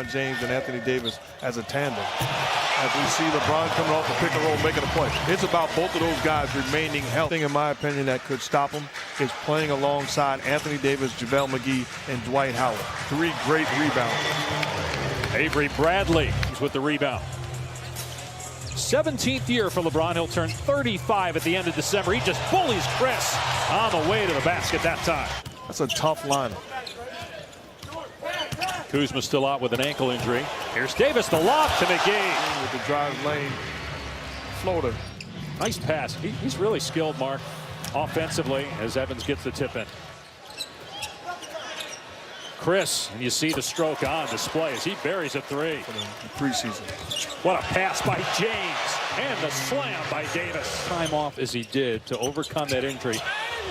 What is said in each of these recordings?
LeBron James and Anthony Davis as a tandem. As we see LeBron coming off the pick and roll, making a play. It's about both of those guys remaining healthy. In my opinion, that could stop them is playing alongside Anthony Davis, JaVale McGee, and Dwight Howard. 3 great rebounds. Avery Bradley is with the rebound. 17th year for LeBron. He'll turn 35 at the end of December. He just bullies Chris on the way to the basket that time. That's a tough lineup. Kuzma still out with an ankle injury. Here's Davis, the lob to McGee. With the drive lane floater. Nice pass. He's really skilled, Mark, offensively, as Evans gets the tip in. Chris, and you see the stroke on display as he buries a 3. For the preseason. What a pass by James, and the slam by Davis. Time off as he did to overcome that injury.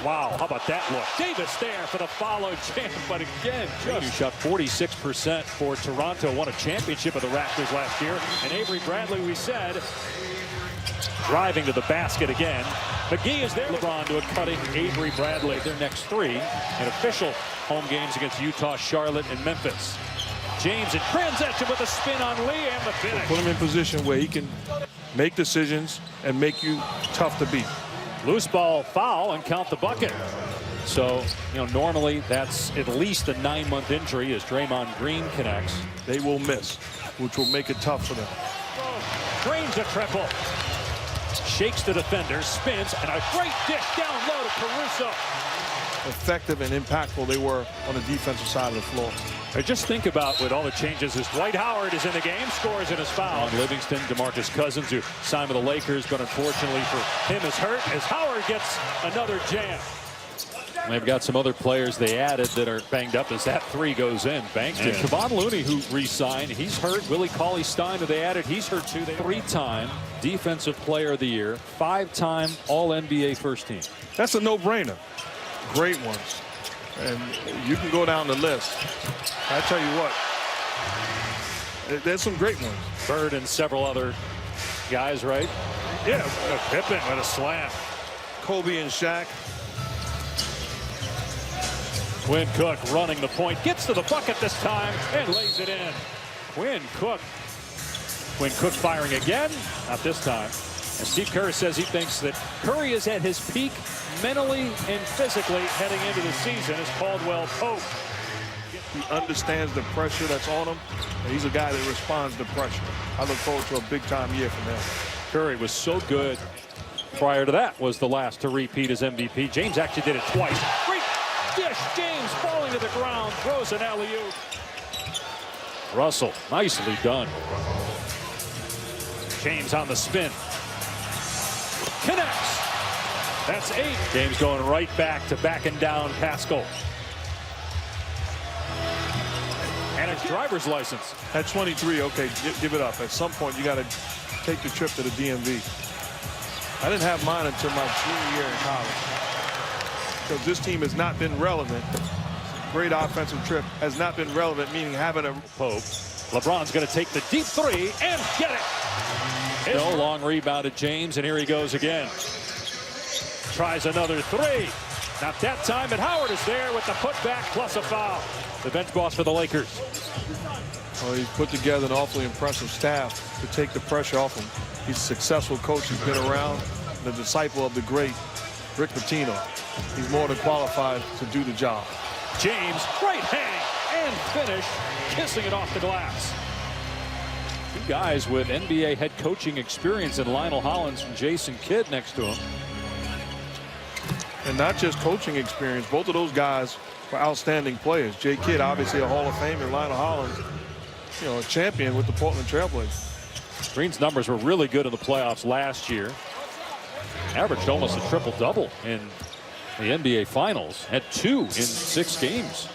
Wow, how about that look? Davis there for the follow jam, but again, just shot 46% for Toronto. Won a championship of the Raptors last year. And Avery Bradley, we said, driving to the basket again. McGee is there. LeBron to a cutting Avery Bradley. Their next 3 in official home games against Utah, Charlotte, and Memphis. James in transition with a spin on Lee and the finish. Put him in position where he can make decisions and make you tough to beat. Loose ball foul and count the bucket. So, normally that's at least a 9-month injury as Draymond Green connects. They will miss, which will make it tough for them. Drains a triple. Shakes the defender, spins, and a great dish down low to Caruso. Effective and impactful they were on the defensive side of the floor. Just think about with all the changes as Dwight Howard is in the game, scores in his foul. Livingston, DeMarcus Cousins, who signed with the Lakers, but unfortunately for him is hurt as Howard gets another jam. They've got some other players they added that are banged up as that 3 goes in. Bankston. And Kevon Looney, who re-signed, he's hurt. Willie Cauley-Stein, who they added, he's hurt too. 3-time Defensive Player of the Year, 5-time All-NBA First Team. That's a no-brainer. Great ones. And you can go down the list. I tell you what, there's some great ones. Bird and several other guys, right? Yeah, Pippen with a slam. Kobe and Shaq. Quinn Cook running the point, gets to the bucket this time and lays it in. Quinn Cook firing again, not this time. And Steve Kerr says he thinks that Curry is at his peak mentally and physically heading into the season as Caldwell Pope. He understands the pressure that's on him, and he's a guy that responds to pressure. I look forward to a big-time year from him. Curry was so good. Prior to that was the last to repeat as MVP. James actually did it twice. Great dish. James falling to the ground, throws an alley-oop. Russell, nicely done. James on the spin. Connects. That's 8. James going right back to backing down Pascal. And a driver's license. At 23, okay, give it up. At some point, you got to take the trip to the DMV. I didn't have mine until my junior year in college. Because this team has not been relevant. Great offensive trip has not been relevant, meaning having a Pope. LeBron's going to take the deep 3 and get it. No long rebound at James, and here he goes again. Tries another 3. Not that time, but Howard is there with the putback plus a foul. The bench boss for the Lakers. Well, he's put together an awfully impressive staff to take the pressure off him. He's a successful coach. He's been around, the disciple of the great Rick Pitino. He's more than qualified to do the job. James, right hang and finish, kissing it off the glass. 2 guys with NBA head coaching experience in Lionel Hollins and Jason Kidd next to him. And not just coaching experience, both of those guys were outstanding players. Jay Kidd, obviously a Hall of Famer, Lionel Hollins, a champion with the Portland Trailblazers. Green's numbers were really good in the playoffs last year. Averaged almost a triple-double in the NBA Finals. Had 2 in 6 games.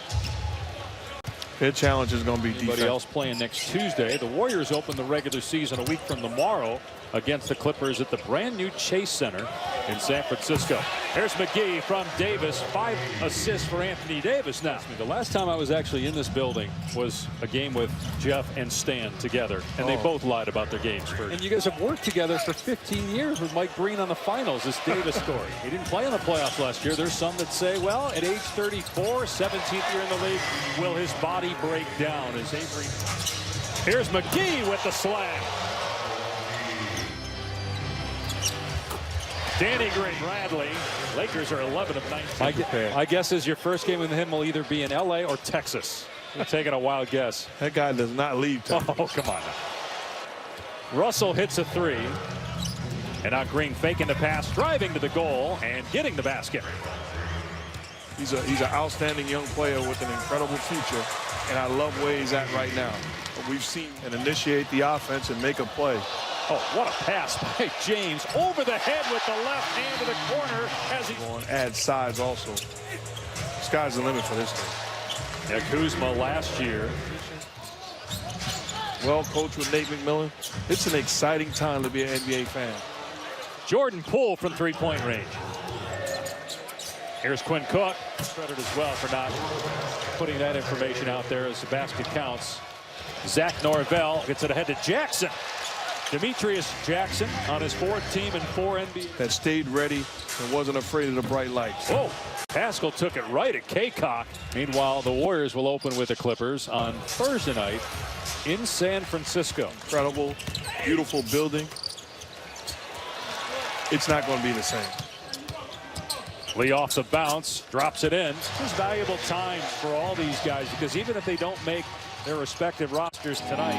Their challenge is going to be defense. Anybody else playing next Tuesday? The Warriors open the regular season a week from tomorrow against the Clippers at the brand new Chase Center in San Francisco. Here's McGee from Davis. 5 assists for Anthony Davis now. The last time I was actually in this building was a game with Jeff and Stan together, and they both lied about their games first. And you guys have worked together for 15 years with Mike Breen on the finals, this Davis story. He didn't play in the playoffs last year. There's some that say, well, at age 34, 17th year in the league, will his body break down as Avery Here's McGee with the slam. Danny Green Bradley. Lakers are 11 of 19. My guess is your first game with him will either be in LA or Texas. You're taking a wild guess. That guy does not leave Texas. Oh, come on now. Russell hits a three. And now Green faking the pass, driving to the goal, and getting the basket. He's an outstanding young player with an incredible future, and I love where he's at right now. But we've seen him initiate the offense and make a play. Oh, what a pass by James over the head with the left hand to the corner as he going to add size also. Sky's the limit for this team. Yeah, Kuzma last year. Well coached with Nate McMillan. It's an exciting time to be an NBA fan. Jordan Poole from three-point range. Here's Quinn Cook. Credit as well for not putting that information out there as the basket counts. Zach Norvell gets it ahead to Jackson. Demetrius Jackson on his fourth team in 4 NBA. That stayed ready and wasn't afraid of the bright lights. Whoa. Pascal took it right at Kaycock. Meanwhile, the Warriors will open with the Clippers on Thursday night in San Francisco. Incredible, beautiful building. It's not going to be the same. Lee off the bounce, drops it in. This is valuable time for all these guys because even if they don't make their respective rosters tonight.